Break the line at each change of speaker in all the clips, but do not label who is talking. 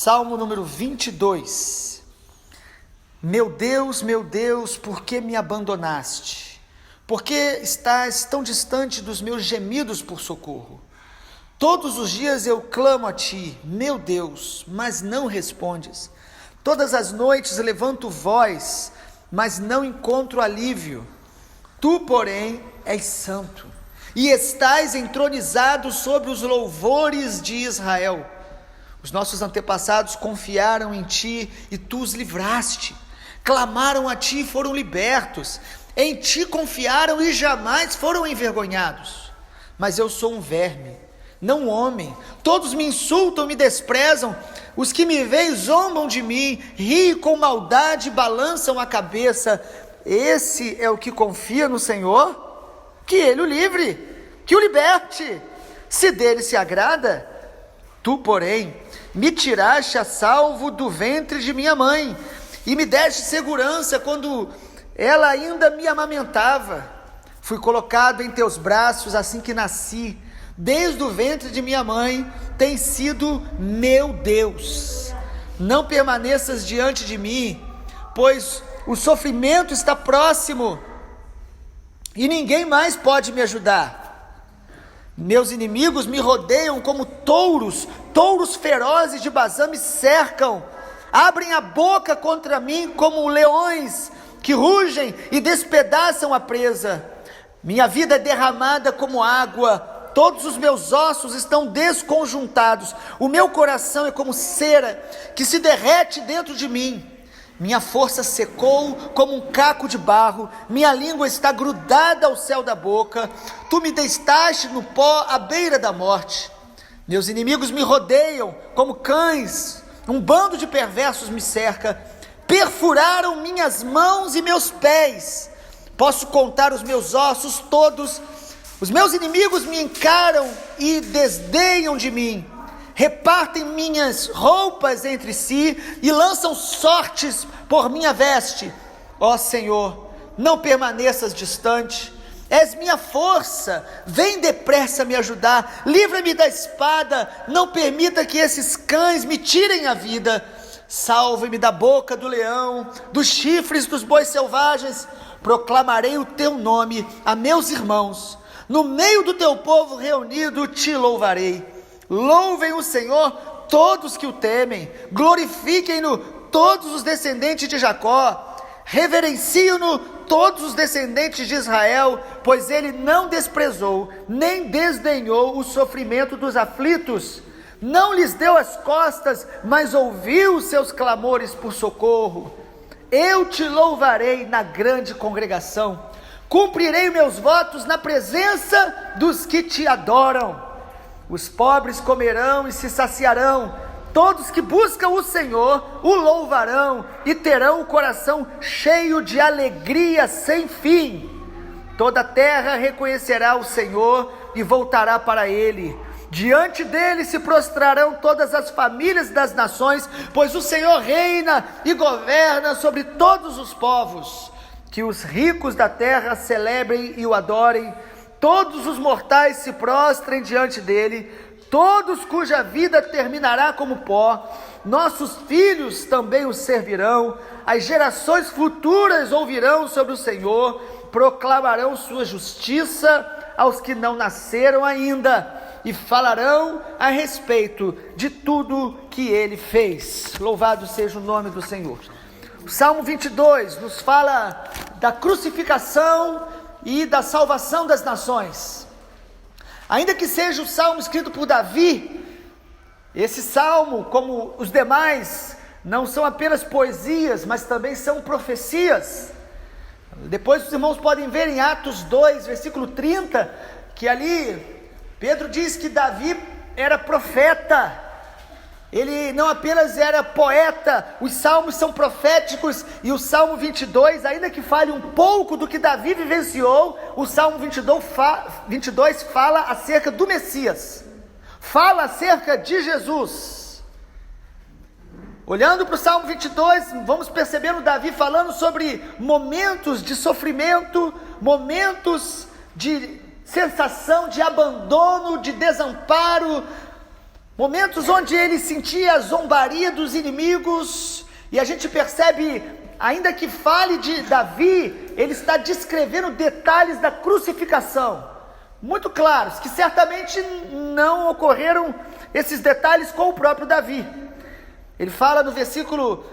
Salmo número 22. Meu Deus, por que me abandonaste? Por que estás tão distante dos meus gemidos por socorro? Todos os dias eu clamo a ti, meu Deus, mas não respondes. Todas as noites levanto voz, mas não encontro alívio. Tu, porém, és santo, e estás entronizado sobre os louvores de Israel. Os nossos antepassados confiaram em ti e tu os livraste. Clamaram a ti e foram libertos. Em ti confiaram e jamais foram envergonhados. Mas eu sou um verme, não um homem. Todos me insultam, me desprezam. Os que me veem zombam de mim, riem com maldade e balançam a cabeça. Esse é o que confia no Senhor? Que Ele o livre, que o liberte, se dele se agrada. Tu, porém, me tiraste a salvo do ventre de minha mãe, e me deste segurança quando ela ainda me amamentava. Fui colocado em teus braços assim que nasci. Desde o ventre de minha mãe tem sido meu Deus. Não permaneças diante de mim, pois o sofrimento está próximo, e ninguém mais pode me ajudar. Meus inimigos me rodeiam como touros ferozes de Bazã me cercam. Abrem a boca contra mim como leões que rugem e despedaçam a presa. Minha vida é derramada como água, todos os meus ossos estão desconjuntados. O meu coração é como cera que se derrete dentro de mim. Minha força secou como um caco de barro, minha língua está grudada ao céu da boca. Tu me deitaste no pó à beira da morte. Meus inimigos me rodeiam como cães, um bando de perversos me cerca. Perfuraram minhas mãos e meus pés. Posso contar os meus ossos todos. Os meus inimigos me encaram e desdenham de mim. Repartem minhas roupas entre si e lançam sortes por minha veste. Ó Senhor, não permaneças distante. És minha força, vem depressa me ajudar. Livra-me da espada, não permita que esses cães me tirem a vida. Salve-me da boca do leão, dos chifres dos bois selvagens. Proclamarei o teu nome a meus irmãos. No meio do teu povo reunido te louvarei. Louvem o Senhor todos que o temem, glorifiquem-no todos os descendentes de Jacó, reverenciem-no todos os descendentes de Israel, pois ele não desprezou, nem desdenhou o sofrimento dos aflitos, não lhes deu as costas, mas ouviu os seus clamores por socorro. Eu te louvarei na grande congregação, cumprirei meus votos na presença dos que te adoram. Os pobres comerão e se saciarão, todos que buscam o Senhor o louvarão e terão o coração cheio de alegria sem fim. Toda a terra reconhecerá o Senhor e voltará para ele. Diante dele se prostrarão todas as famílias das nações, pois o Senhor reina e governa sobre todos os povos. Que os ricos da terra celebrem e o adorem. Todos os mortais se prostrem diante dele, todos cuja vida terminará como pó. Nossos filhos também o servirão, as gerações futuras ouvirão sobre o Senhor, proclamarão sua justiça aos que não nasceram ainda, e falarão a respeito de tudo que ele fez. Louvado seja o nome do Senhor. O Salmo 22 nos fala da crucificação e da salvação das nações. Ainda que seja o salmo escrito por Davi, esse salmo, como os demais, não são apenas poesias, mas também são profecias. Depois os irmãos podem ver em Atos 2, versículo 30, que ali Pedro diz que Davi era profeta. Ele não apenas era poeta, os salmos são proféticos, e o Salmo 22, ainda que fale um pouco do que Davi vivenciou, o Salmo 22 fala acerca do Messias, fala acerca de Jesus. Olhando para o Salmo 22, vamos percebendo Davi falando sobre momentos de sofrimento, momentos de sensação de abandono, de desamparo, Momentos onde ele sentia a zombaria dos inimigos, e a gente percebe, ainda que fale de Davi, ele está descrevendo detalhes da crucificação, muito claros, que certamente não ocorreram esses detalhes com o próprio Davi. Ele fala no versículo,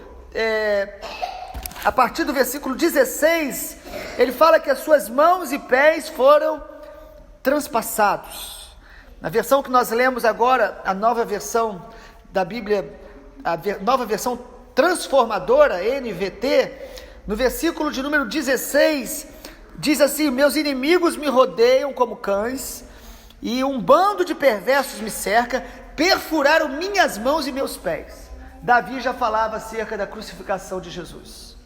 a partir do versículo 16, ele fala que as suas mãos e pés foram transpassados. Na versão que nós lemos agora, a nova versão da Bíblia, nova versão transformadora, NVT, no versículo de número 16, diz assim: meus inimigos me rodeiam como cães, e um bando de perversos me cerca, perfuraram minhas mãos e meus pés. Davi já falava acerca da crucificação de Jesus.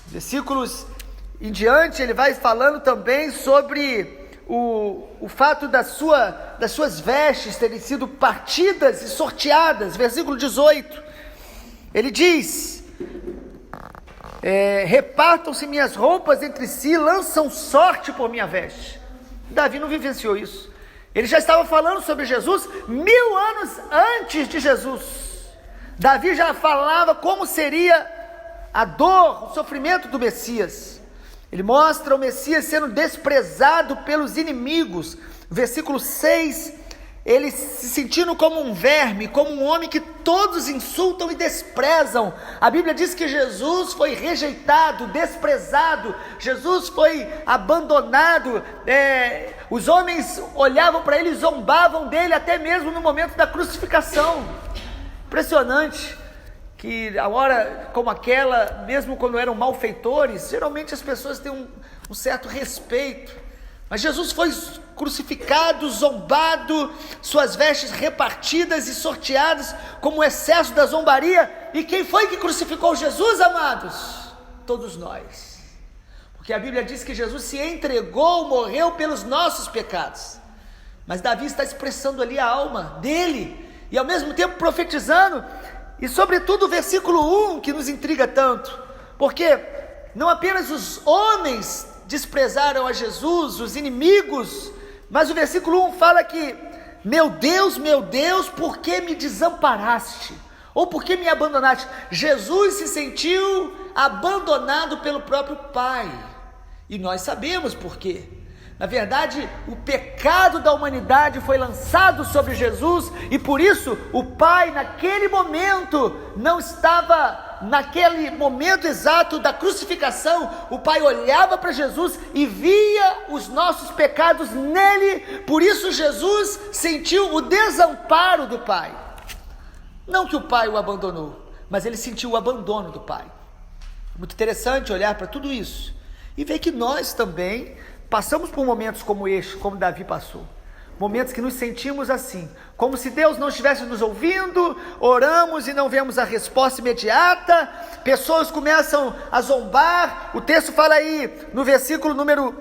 Versículos em diante, ele vai falando também sobre o fato das suas vestes terem sido partidas e sorteadas. Versículo 18, ele diz: repartam-se minhas roupas entre si, lançam sorte por minha veste. Davi não vivenciou isso. Ele já estava falando sobre Jesus 1000 anos antes de Jesus. Davi já falava como seria a dor, o sofrimento do Messias. Ele mostra o Messias sendo desprezado pelos inimigos. Versículo 6, ele se sentindo como um verme, como um homem que todos insultam e desprezam. A Bíblia diz que Jesus foi rejeitado, desprezado, Jesus foi abandonado, os homens olhavam para ele e zombavam dele, até mesmo no momento da crucificação. Impressionante que a hora como aquela, mesmo quando eram malfeitores, geralmente as pessoas têm um certo respeito, mas Jesus foi crucificado, zombado, suas vestes repartidas e sorteadas como o excesso da zombaria. E quem foi que crucificou Jesus, amados? Todos nós, porque a Bíblia diz que Jesus se entregou, morreu pelos nossos pecados, mas Davi está expressando ali a alma dele, e ao mesmo tempo profetizando. E sobretudo o versículo 1 que nos intriga tanto, porque não apenas os homens desprezaram a Jesus, os inimigos, mas o versículo 1 fala que: meu Deus, por que me desamparaste? Ou por que me abandonaste? Jesus se sentiu abandonado pelo próprio Pai, e nós sabemos por quê. Na verdade, o pecado da humanidade foi lançado sobre Jesus, e por isso o Pai naquele momento não estava, naquele momento exato da crucificação, o Pai olhava para Jesus e via os nossos pecados nele. Por isso Jesus sentiu o desamparo do Pai. Não que o Pai o abandonou, mas ele sentiu o abandono do Pai. Muito interessante olhar para tudo isso e ver que nós também passamos por momentos como este, como Davi passou. Momentos que nos sentimos assim, como se Deus não estivesse nos ouvindo, oramos e não vemos a resposta imediata, pessoas começam a zombar. O texto fala aí, no versículo número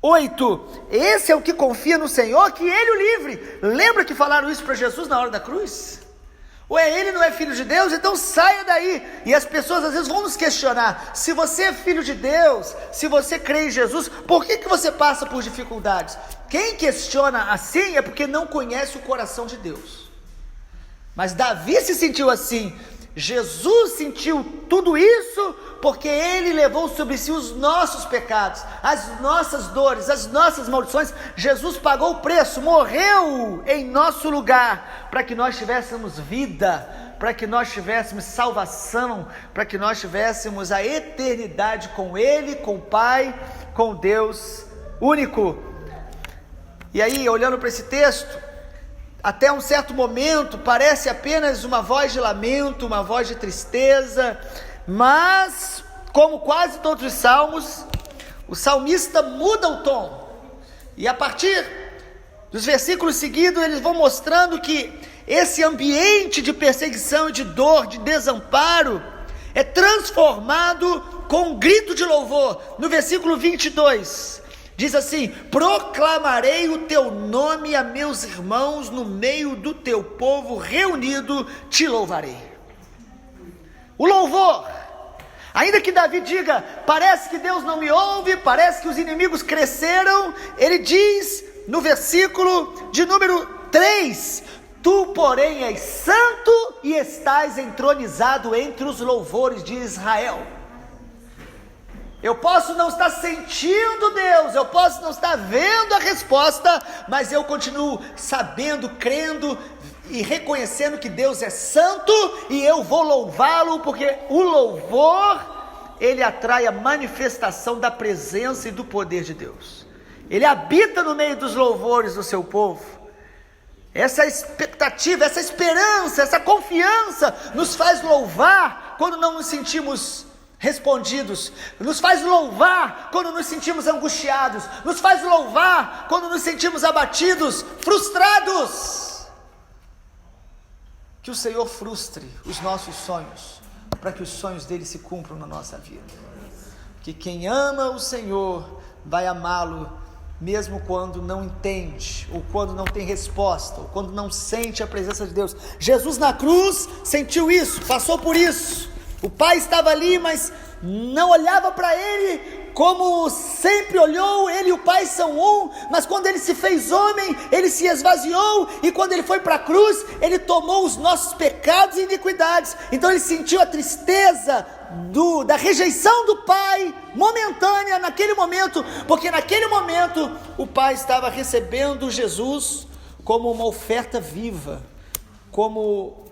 8, esse é o que confia no Senhor, que Ele o livre. Lembra que falaram isso para Jesus na hora da cruz? Ou ele não é filho de Deus? Então saia daí. E as pessoas às vezes vão nos questionar: se você é filho de Deus, se você crê em Jesus, por que você passa por dificuldades? Quem questiona assim é porque não conhece o coração de Deus. Mas Davi se sentiu assim. Jesus sentiu tudo isso porque ele levou sobre si os nossos pecados, as nossas dores, as nossas maldições. Jesus pagou o preço, morreu em nosso lugar, para que nós tivéssemos vida, para que nós tivéssemos salvação, para que nós tivéssemos a eternidade com Ele, com o Pai, com Deus único. E aí, olhando para esse texto, até um certo momento parece apenas uma voz de lamento, uma voz de tristeza, mas, como quase todos os salmos, o salmista muda o tom, e a partir dos versículos seguidos eles vão mostrando que esse ambiente de perseguição e de dor, de desamparo, é transformado com um grito de louvor. No versículo 22, diz assim: proclamarei o teu nome a meus irmãos, no meio do teu povo reunido te louvarei. O louvor, ainda que Davi diga: parece que Deus não me ouve, parece que os inimigos cresceram, ele diz no versículo de número 3: Tu, porém, és santo e estás entronizado entre os louvores de Israel. Eu posso não estar sentindo Deus, eu posso não estar vendo a resposta, mas eu continuo sabendo, crendo e reconhecendo que Deus é santo, e eu vou louvá-lo, porque o louvor, ele atrai a manifestação da presença e do poder de Deus. Ele habita no meio dos louvores do seu povo. Essa expectativa, essa esperança, essa confiança nos faz louvar quando não nos sentimos respondidos, nos faz louvar quando nos sentimos angustiados, nos faz louvar quando nos sentimos abatidos, frustrados. Que o Senhor frustre os nossos sonhos, para que os sonhos dele se cumpram na nossa vida. Que quem ama o Senhor vai amá-lo, mesmo quando não entende, ou quando não tem resposta, ou quando não sente a presença de Deus. Jesus na cruz sentiu isso, passou por isso. O Pai estava ali, mas não olhava para ele como sempre olhou. Ele e o Pai são um, mas quando ele se fez homem, ele se esvaziou, e quando ele foi para a cruz, ele tomou os nossos pecados e iniquidades. Então ele sentiu a tristeza da rejeição do Pai, momentânea naquele momento, porque naquele momento o Pai estava recebendo Jesus como uma oferta viva, como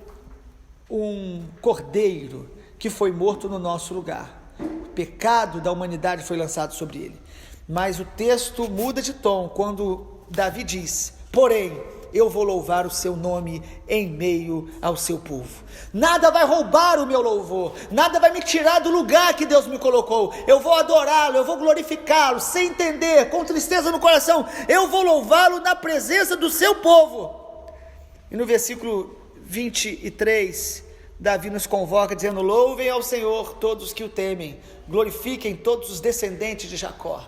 um cordeiro que foi morto no nosso lugar. O pecado da humanidade foi lançado sobre ele. Mas o texto muda de tom quando Davi diz: porém, eu vou louvar o seu nome em meio ao seu povo. Nada vai roubar o meu louvor, nada vai me tirar do lugar que Deus me colocou. Eu vou adorá-lo, eu vou glorificá-lo, sem entender, com tristeza no coração. Eu vou louvá-lo na presença do seu povo. E no versículo 23, Davi nos convoca dizendo: louvem ao Senhor todos que o temem, glorifiquem todos os descendentes de Jacó.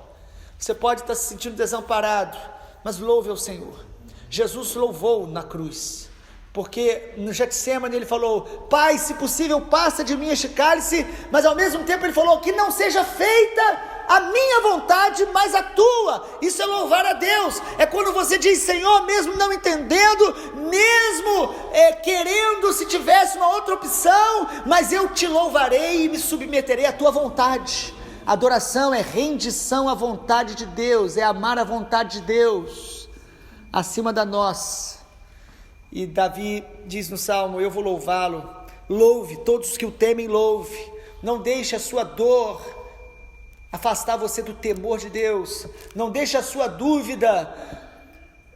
Você pode estar se sentindo desamparado, mas louve ao Senhor. Jesus louvou na cruz, porque no Getsêmani ele falou: Pai, se possível passa de mim este cálice, mas ao mesmo tempo ele falou: que não seja feita a minha vontade, mas a tua. Isso é louvar a Deus. É quando você diz: Senhor, mesmo não entendendo, mesmo querendo, se tivesse uma outra opção, mas eu te louvarei e me submeterei à tua vontade. Adoração é rendição à vontade de Deus, é amar a vontade de Deus acima da nossa. E Davi diz no Salmo: eu vou louvá-lo. Louve, todos que o temem, louve. Não deixe a sua dor afastar você do temor de Deus. Não deixe a sua dúvida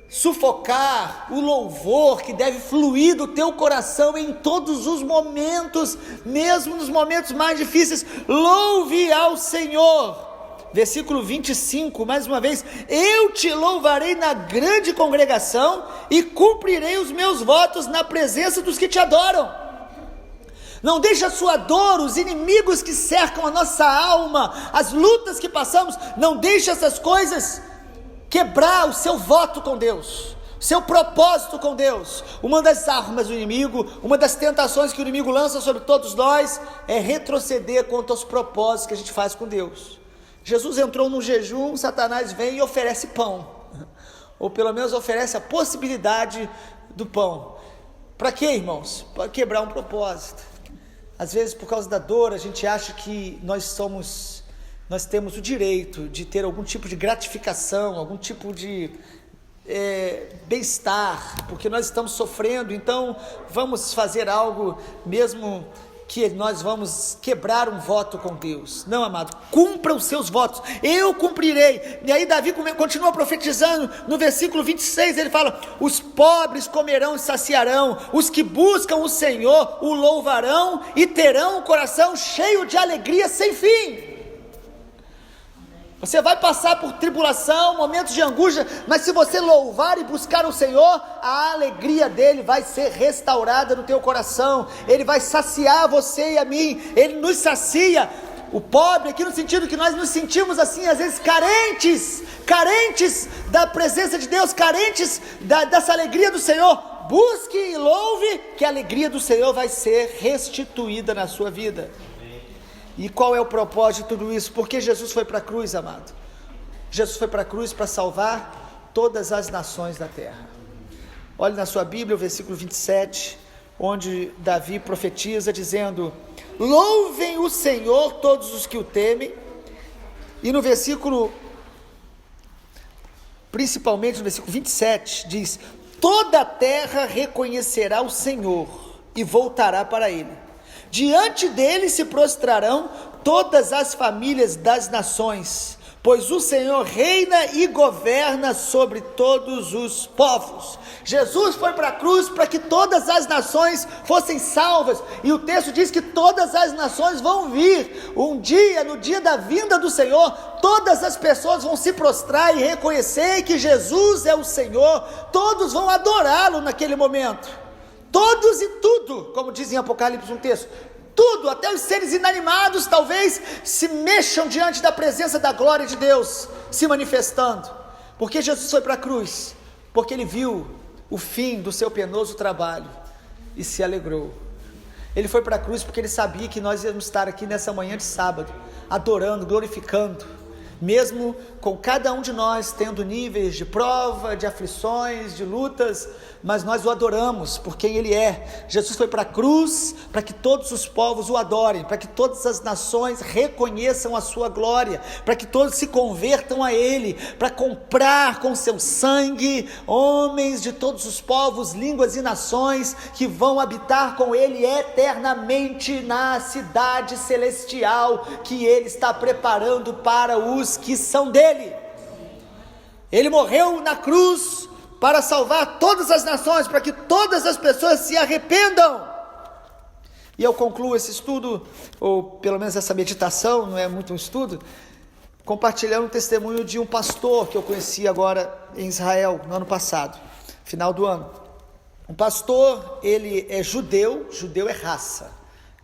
sufocar o louvor que deve fluir do teu coração em todos os momentos, mesmo nos momentos mais difíceis. Louve ao Senhor. Versículo 25, mais uma vez: eu te louvarei na grande congregação e cumprirei os meus votos na presença dos que te adoram. Não deixe a sua dor, os inimigos que cercam a nossa alma, as lutas que passamos, não deixe essas coisas quebrar o seu voto com Deus, o seu propósito com Deus. Uma das armas do inimigo, uma das tentações que o inimigo lança sobre todos nós, é retroceder contra os propósitos que a gente faz com Deus. Jesus entrou num jejum, Satanás vem e oferece pão, ou pelo menos oferece a possibilidade do pão. Para quê, irmãos? Para quebrar um propósito. Às vezes, por causa da dor, a gente acha que nós temos o direito de ter algum tipo de gratificação, algum tipo de bem-estar, porque nós estamos sofrendo, então vamos fazer algo, mesmo que nós vamos quebrar um voto com Deus. Não, amado, cumpra os seus votos, eu cumprirei. E aí Davi continua profetizando, no versículo 26 ele fala: os pobres comerão e saciarão, os que buscam o Senhor o louvarão e terão o coração cheio de alegria sem fim. Você vai passar por tribulação, momentos de angústia, mas se você louvar e buscar o Senhor, a alegria dele vai ser restaurada no teu coração. Ele vai saciar você e a mim. Ele nos sacia. O pobre aqui no sentido que nós nos sentimos assim, às vezes carentes da presença de Deus, carentes dessa alegria do Senhor. Busque e louve, que a alegria do Senhor vai ser restituída na sua vida. E qual é o propósito de tudo isso? Por que Jesus foi para a cruz, amado? Jesus foi para a cruz para salvar todas as nações da terra. Olhe na sua Bíblia o versículo 27, onde Davi profetiza dizendo: louvem o Senhor todos os que o temem. E no versículo, principalmente no versículo 27, diz: toda a terra reconhecerá o Senhor e voltará para ele. Diante dele se prostrarão todas as famílias das nações, pois o Senhor reina e governa sobre todos os povos. Jesus foi para a cruz para que todas as nações fossem salvas, e o texto diz que todas as nações vão vir. Um dia, no dia da vinda do Senhor, todas as pessoas vão se prostrar e reconhecer que Jesus é o Senhor, todos vão adorá-lo naquele momento, todos e tudo, como diz em Apocalipse um texto, tudo, até os seres inanimados talvez se mexam diante da presença da glória de Deus se manifestando, porque Jesus foi para a cruz, porque ele viu o fim do seu penoso trabalho e se alegrou. Ele foi para a cruz porque ele sabia que nós íamos estar aqui nessa manhã de sábado, adorando, glorificando, mesmo com cada um de nós tendo níveis de prova, de aflições, de lutas, mas nós o adoramos por quem ele é. Jesus foi para a cruz para que todos os povos o adorem, para que todas as nações reconheçam a sua glória, para que todos se convertam a ele, para comprar com seu sangue homens de todos os povos, línguas e nações que vão habitar com ele eternamente na cidade celestial que ele está preparando para os que são dele. Ele morreu na cruz para salvar todas as nações, para que todas as pessoas se arrependam. E eu concluo esse estudo, ou pelo menos essa meditação, não é muito um estudo, compartilhando um testemunho de um pastor que eu conheci agora em Israel, no ano passado, final do ano. Um pastor, ele é judeu, judeu é raça,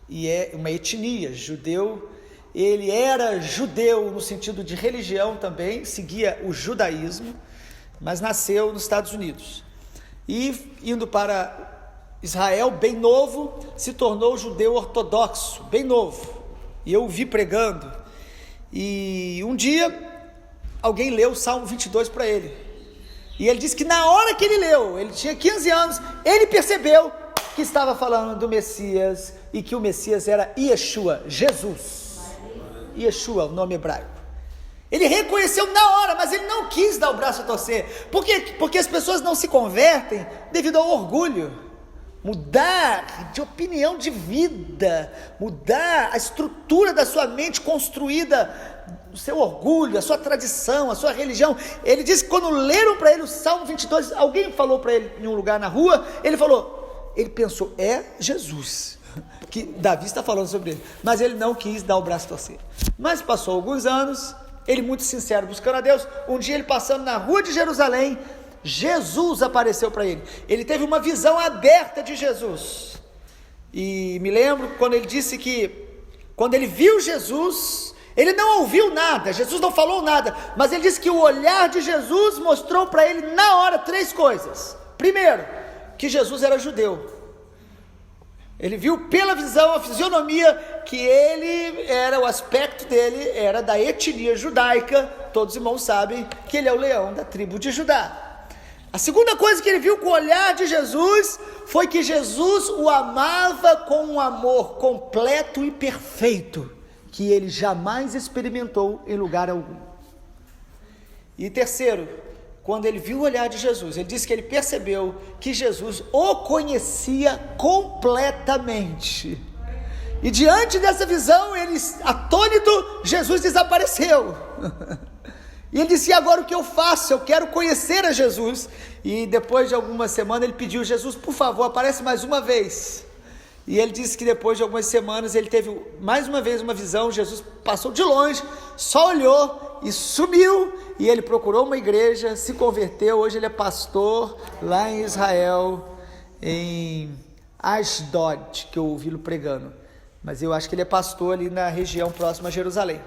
e é uma etnia, judeu. Ele era judeu no sentido de religião também, seguia o judaísmo, mas nasceu nos Estados Unidos. E indo para Israel, bem novo, se tornou judeu ortodoxo, bem novo. E eu o vi pregando. E um dia, alguém leu o Salmo 22 para ele. E ele disse que na hora que ele leu, ele tinha 15 anos, ele percebeu que estava falando do Messias, e que o Messias era Yeshua, Jesus. Yeshua, o nome hebraico. Ele reconheceu na hora, mas ele não quis dar o braço a torcer. Por quê? Porque as pessoas não se convertem devido ao orgulho. Mudar de opinião de vida, mudar a estrutura da sua mente construída, o seu orgulho, a sua tradição, a sua religião. Ele disse que quando leram para ele o Salmo 22, alguém falou para ele em um lugar na rua, ele pensou, é Jesus que Davi está falando sobre ele, mas ele não quis dar o braço a torcer. Mas passou alguns anos, ele muito sincero, buscando a Deus, um dia ele passando na rua de Jerusalém, Jesus apareceu para ele, ele teve uma visão aberta de Jesus, e me lembro quando ele disse que, quando ele viu Jesus, ele não ouviu nada, Jesus não falou nada, mas ele disse que o olhar de Jesus mostrou para ele na hora 3 coisas. Primeiro, que Jesus era judeu. Ele viu pela visão, a fisionomia, que ele era, o aspecto dele era da etnia judaica. Todos os irmãos sabem que ele é o leão da tribo de Judá. A segunda coisa que ele viu com o olhar de Jesus foi que Jesus o amava com um amor completo e perfeito, que ele jamais experimentou em lugar algum. E terceiro, quando ele viu o olhar de Jesus, ele disse que ele percebeu que Jesus o conhecia completamente. E diante dessa visão, ele, atônito, Jesus desapareceu. E ele disse, e agora o que eu faço? Eu quero conhecer a Jesus. E depois de algumas semanas, ele pediu, Jesus, por favor, aparece mais uma vez. E ele disse que depois de algumas semanas, ele teve mais uma vez uma visão, Jesus passou de longe, só olhou e sumiu, e ele procurou uma igreja, se converteu, hoje ele é pastor lá em Israel, em Ashdod, que eu ouvi-lo pregando, mas eu acho que ele é pastor ali na região próxima a Jerusalém.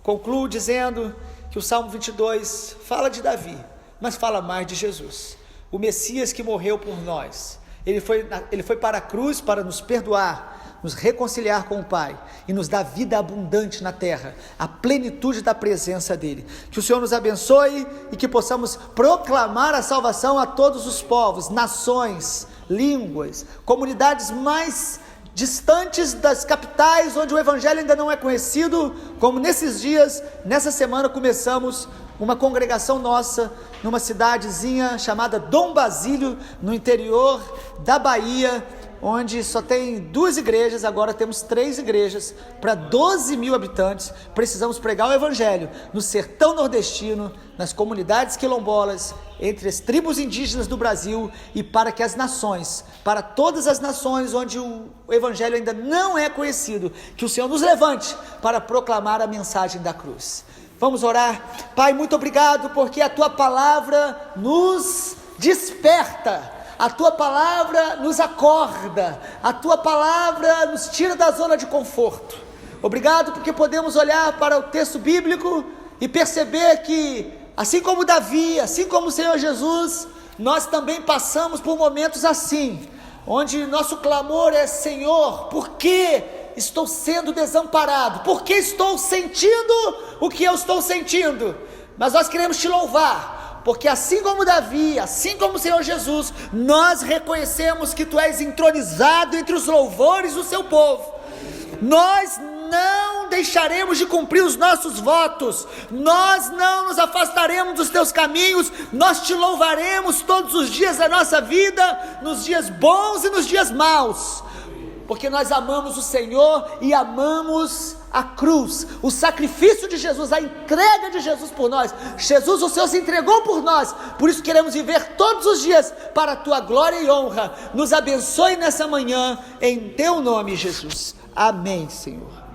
Concluo dizendo que o Salmo 22 fala de Davi, mas fala mais de Jesus, o Messias que morreu por nós, Ele foi para a cruz para nos perdoar, nos reconciliar com o Pai e nos dar vida abundante na terra, a plenitude da presença dEle. Que o Senhor nos abençoe e que possamos proclamar a salvação a todos os povos, nações, línguas, comunidades mais distantes das capitais, onde o Evangelho ainda não é conhecido, como nesses dias, nessa semana começamos uma congregação nossa, numa cidadezinha chamada Dom Basílio, no interior da Bahia, onde só tem 2 igrejas, agora temos 3 igrejas, para 12 mil habitantes. Precisamos pregar o Evangelho no sertão nordestino, nas comunidades quilombolas, entre as tribos indígenas do Brasil, e para que as nações, para todas as nações onde o Evangelho ainda não é conhecido, que o Senhor nos levante para proclamar a mensagem da cruz. Vamos orar. Pai, muito obrigado, porque a Tua palavra nos desperta, a Tua palavra nos acorda, a Tua palavra nos tira da zona de conforto. Obrigado porque podemos olhar para o texto bíblico e perceber que, assim como Davi, assim como o Senhor Jesus, nós também passamos por momentos assim, onde nosso clamor é: Senhor, por que estou sendo desamparado? Por que estou sentindo o que eu estou sentindo? Mas nós queremos Te louvar, porque assim como Davi, assim como o Senhor Jesus, nós reconhecemos que Tu és entronizado entre os louvores do Seu povo. Nós não deixaremos de cumprir os nossos votos, nós não nos afastaremos dos Teus caminhos, nós Te louvaremos todos os dias da nossa vida, nos dias bons e nos dias maus, porque nós amamos o Senhor e amamos a cruz, o sacrifício de Jesus, a entrega de Jesus por nós. Jesus, o Senhor se entregou por nós, por isso queremos viver todos os dias para a Tua glória e honra. Nos abençoe nessa manhã, em Teu nome, Jesus. Amém, Senhor.